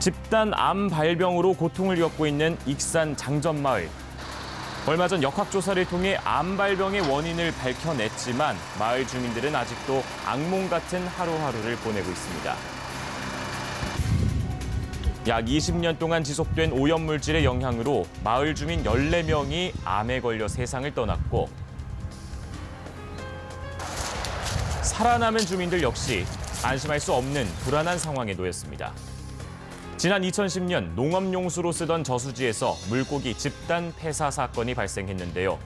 집단 암 발병으로 고통을 겪고 있는 익산 장전마을. 얼마 전 역학조사를 통해 암 발병의 원인을 밝혀냈지만 마을 주민들은 아직도 악몽 같은 하루하루를 보내고 있습니다. 약 20년 동안 지속된 오염물질의 영향으로 마을 주민 14명이 암에 걸려 세상을 떠났고 살아남은 주민들 역시 안심할 수 없는 불안한 상황에 놓였습니다. 지난 2010년 농업용수로 쓰던 저수지에서 물고기 집단 폐사 사건이 발생했는데요.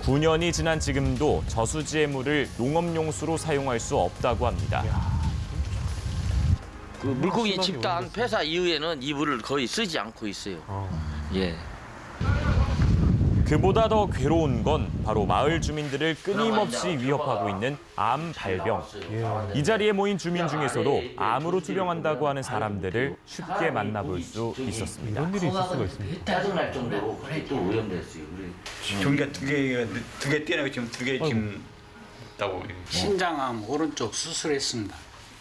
9년이 지난 지금도 저수지의 물을 농업용수로 사용할 수 없다고 합니다. 그 물고기 집단 폐사 이후에는 이 물을 거의 쓰지 않고 있어요. 예. 그보다 더 괴로운 건 바로 마을 주민들을 끊임없이 위협하고 있는 암 발병. 이 자리에 모인 주민 중에서도 암으로 투병한다고 하는 사람들을 쉽게 만나볼 수 있었습니다. 이런 일이 있을 수가 있습니다. 짜증날 정도로 그래 또 오염됐어요. 종기가 두 개 떼내고 지금 두 개 지금 있다고. 신장암 오른쪽 수술했습니다.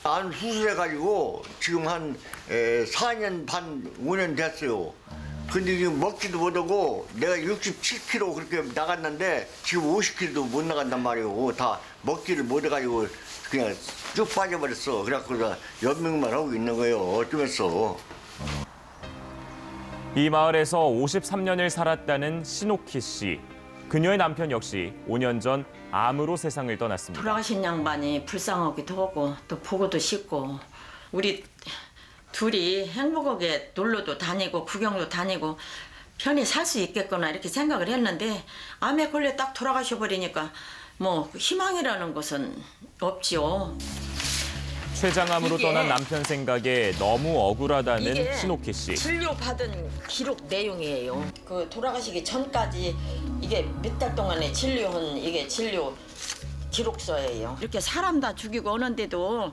암 수술해가지고 지금 한 4년 반, 5년 됐어요. 근데 지금 먹지도 못하고 내가 67kg 그렇게 나갔는데 지금 50kg도 못 나간단 말이에요. 다 먹지를 못해가지고 그냥 쭉 빠져버렸어. 그래갖고 연명만 하고 있는 거예요. 어쩌면서. 이 마을에서 53년을 살았다는 신옥희 씨. 그녀의 남편 역시 5년 전 암으로 세상을 떠났습니다. 돌아가신 양반이 불쌍하기도 하고 또 보고도 싶고 우리 둘이 행복하게 놀러도 다니고 구경도 다니고 편히 살 수 있겠구나 이렇게 생각을 했는데 암에 걸려 딱 돌아가셔 버리니까 뭐 희망이라는 것은 없지요. 췌장암으로 이게- 떠난 남편 생각에 너무 억울하다는 신옥희 씨. 진료받은 기록 내용이에요. 그 돌아가시기 전까지 이게 몇 달 동안에 진료한 이게 진료 기록서예요. 이렇게 사람 다 죽이고 오는데도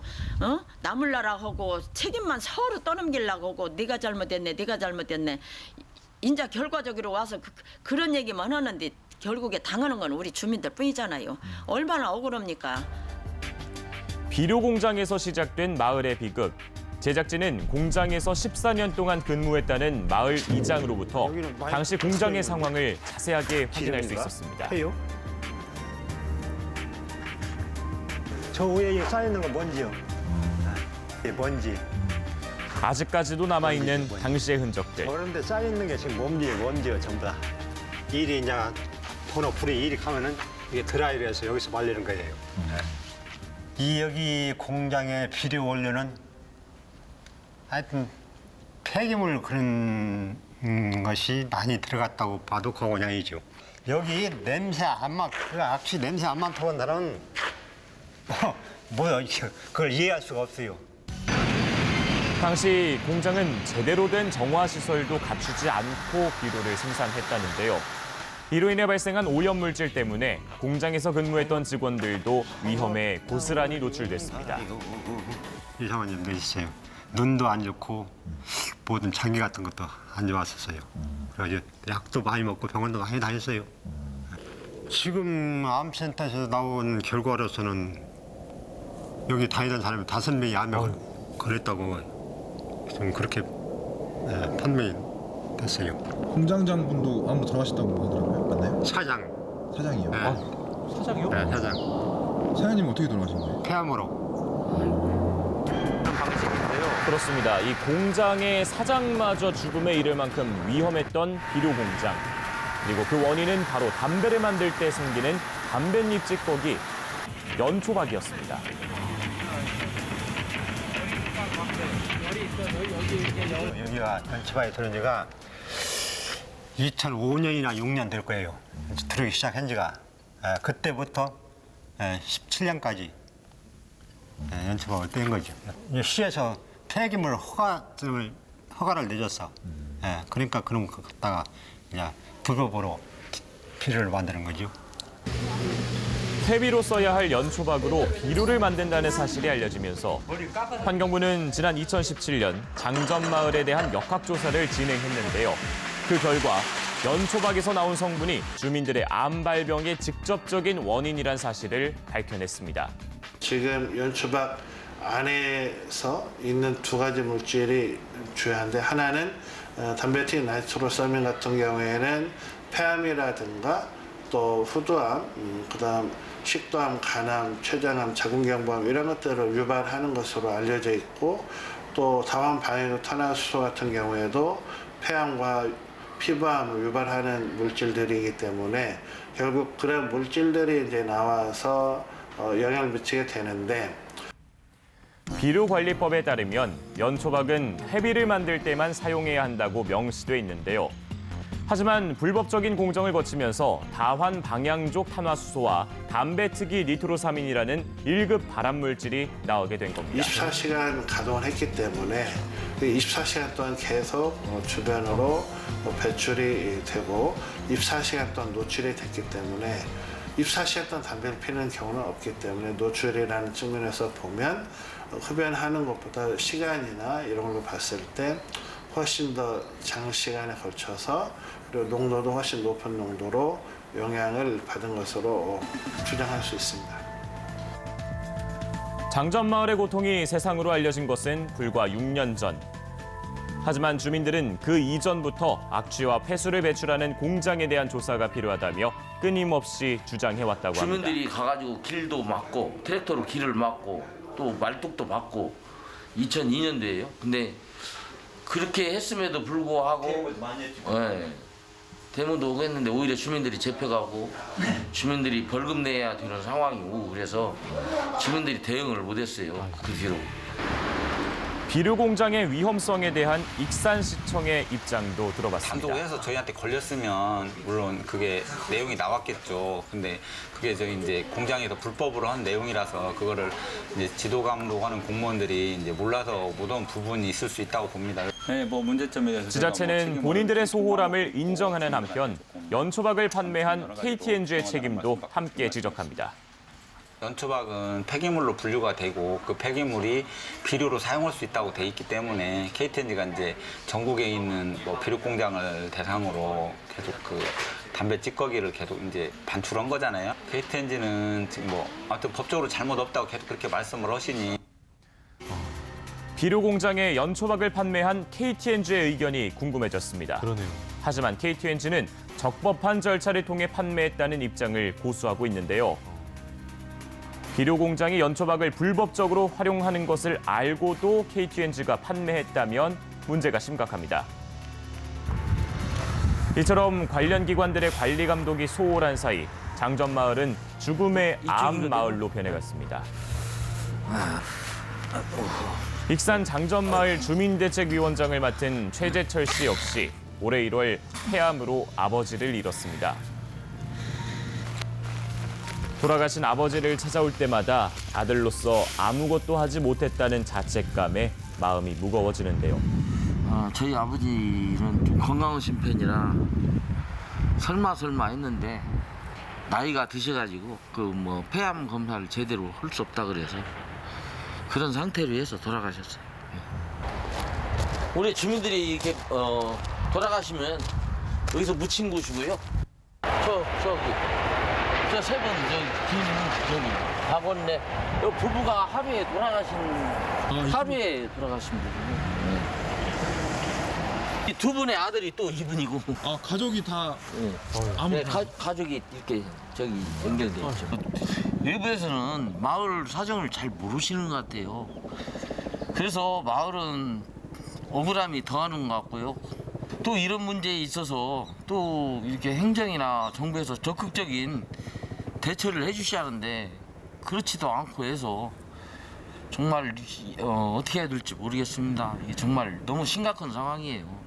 남을나라 하고 책임만 서로 떠넘기려고 하고 네가 잘못했네 네가 잘못했네. 인자 결과적으로 와서 그런 얘기만 하는데 결국에 당하는 건 우리 주민들 뿐이잖아요. 얼마나 억울합니까? 비료 공장에서 시작된 마을의 비극. 제작진은 공장에서 14년 동안 근무했다는 마을 이장으로부터 당시 공장의 상황을 자세하게 확인할 수 있었습니다. 해요? 저 위에 쌓여있는 건 먼지요. 먼지. 아직까지도 남아있는 당시의 흔적들. 그런데 쌓여있는 게 지금 먼지요, 전부 다. 일이 이제 번호 불이 일이 가면은 이게 드라이를 해서 여기서 말리는 거예요. 이 여기 공장의 비료 원료는 하여튼 폐기물 그런 것이 많이 들어갔다고 봐도 과언이 죠 여기 냄새 안 맡, 그 악취 냄새 안 맡아본 사람은 뭐야, 그걸 이해할 수가 없어요. 당시 공장은 제대로 된 정화시설도 갖추지 않고 비료를 생산했다는데요. 이로 인해 발생한 오염물질 때문에 공장에서 근무했던 직원들도 위험에 고스란히 노출됐습니다. 이상한 점도 있어요. 눈도 안 좋고 모든 장기 같은 것도 안 좋았었어요. 그래서 약도 많이 먹고 병원도 많이 다녔어요. 지금 암센터에서 나온 결과로서는 여기 다니던 사람이 5명이 암에 걸렸다고 좀 그렇게 판명이 됐어요. 공장장분도 아무로 돌아가셨다고 하더라고요. 맞나요? 사장이요? 네. 사장이요? 네, 사장. 사장님은 어떻게 돌아가신 거예요? 폐암으로. 그렇습니다. 이 공장의 사장마저 죽음에 이를 만큼 위험했던 비료 공장. 그리고 그 원인은 바로 담배를 만들 때 생기는 담뱃잎 찌꺼기, 연초박이었습니다. 여기가 연초박이 들은 지가 2005년이나 6년 될 거예요. 들어오기 시작한 지가. 그때부터 17년까지 연초박을 뗀 거죠. 시에서 폐기물 허가를 내줬어. 그러니까 그런 거 갖다가 그냥 불법으로 비료를 만드는 거죠. 퇴비로 써야 할 연초박으로 비료를 만든다는 사실이 알려지면서 환경부는 지난 2017년 장전마을에 대한 역학조사를 진행했는데요. 그 결과 연초박에서 나온 성분이 주민들의 암 발병의 직접적인 원인이란 사실을 밝혀냈습니다. 지금 연초박 안에서 있는 두 가지 물질이 주요한데 하나는 담배틱 나이트로사민 같은 경우에는 폐암이라든가 또 후두암, 그다음 식도암, 간암, 췌장암, 자궁경부암 이런 것들을 유발하는 것으로 알려져 있고 또 다원 방해구 탄화수소 같은 경우에도 폐암과 피부암을 유발하는 물질들이기 때문에 결국 그런 물질들이 이제 나와서 영향을 미치게 되는데 비료관리법에 따르면 연초박은 회비를 만들 때만 사용해야 한다고 명시돼 있는데요. 하지만 불법적인 공정을 거치면서 다환 방향족 탄화수소와 담배특이 니트로사민이라는 1급 발암물질이 나오게 된 겁니다. 24시간 가동을 했기 때문에 24시간 동안 계속 주변으로 배출이 되고 24시간 동안 노출이 됐기 때문에 24시간 동안 담배를 피우는 경우는 없기 때문에 노출이라는 측면에서 보면 흡연하는 것보다 시간이나 이런 걸로 봤을 때 훨씬 더 장시간에 걸쳐서 그리고 농도도 훨씬 높은 농도로 영향을 받은 것으로 추정할 수 있습니다. 장전마을의 고통이 세상으로 알려진 것은 불과 6년 전. 하지만 주민들은 그 이전부터 악취와 폐수를 배출하는 공장에 대한 조사가 필요하다며 끊임없이 주장해왔다고 합니다. 주민들이 가가지고 길도 막고 트랙터로 길을 막고 또 말뚝도 막고 2002년도에요. 근데 그렇게 했음에도 불구하고 대문도 오고 했는데 오히려 주민들이 잡혀가고 주민들이 벌금 내야 되는 상황이 오고 그래서 주민들이 대응을 못했어요. 그 뒤로. 비료 공장의 위험성에 대한 익산시청의 입장도 들어봤습니다. 단독해서 저희한테 걸렸으면 물론 그게 내용이 나왔겠죠. 근데 그게 저희 이제 공장에서 불법으로 한 내용이라서 그거를 이제 지도 감독하는 공무원들이 이제 몰라서 못한 부분이 있을 수 있다고 봅니다. 네, 뭐 문제점에 대해서 지자체는 본인들의 소홀함을 인정하는 한편 연초박을 판매한 KTNG의 책임도 함께 지적합니다. 연초박은 폐기물로 분류가 되고 그 폐기물이 비료로 사용할 수 있다고 돼 있기 때문에 KTNG가 이제 전국에 있는 뭐 비료 공장을 대상으로 계속 그 담배 찌꺼기를 계속 이제 반출한 거잖아요. KTNG는 지금 뭐 아무튼 법적으로 잘못 없다고 계속 그렇게 말씀을 하시니. 비료 공장에 연초박을 판매한 KTNG의 의견이 궁금해졌습니다. 그러네요. 하지만 KTNG는 적법한 절차를 통해 판매했다는 입장을 고수하고 있는데요. 비료 공장이 연초박을 불법적으로 활용하는 것을 알고도 KTNG가 판매했다면 문제가 심각합니다. 이처럼 관련 기관들의 관리 감독이 소홀한 사이 장전마을은 죽음의 암마을로 변해갔습니다. 익산 장전마을 주민대책위원장을 맡은 최재철 씨 역시 올해 1월 폐암으로 아버지를 잃었습니다. 돌아가신 아버지를 찾아올 때마다 아들로서 아무것도 하지 못했다는 자책감에 마음이 무거워지는데요. 저희 아버지는 좀 건강하신 편이라 설마 했는데 나이가 드셔가지고 그 뭐 폐암 검사를 제대로 할 수 없다 그래서 그런 상태로 해서 돌아가셨어요. 우리 주민들이 이렇게 돌아가시면 여기서 묻힌 곳이고요. 저 세 분 저기 박원래 부부가 합의에 돌아가신 분이에요. 이 두 분의 아들이 또 이분이고. 아 가족이 다 네, 가족이 이렇게 저기 연결돼 있죠. 일부에서는 마을 사정을 잘 모르시는 것 같아요. 그래서 마을은 억울함이 더하는 것 같고요. 또 이런 문제에 있어서 또 이렇게 행정이나 정부에서 적극적인 대처를 해주셔야 하는데 그렇지도 않고 해서 정말 어떻게 해야 될지 모르겠습니다. 이게 정말 너무 심각한 상황이에요.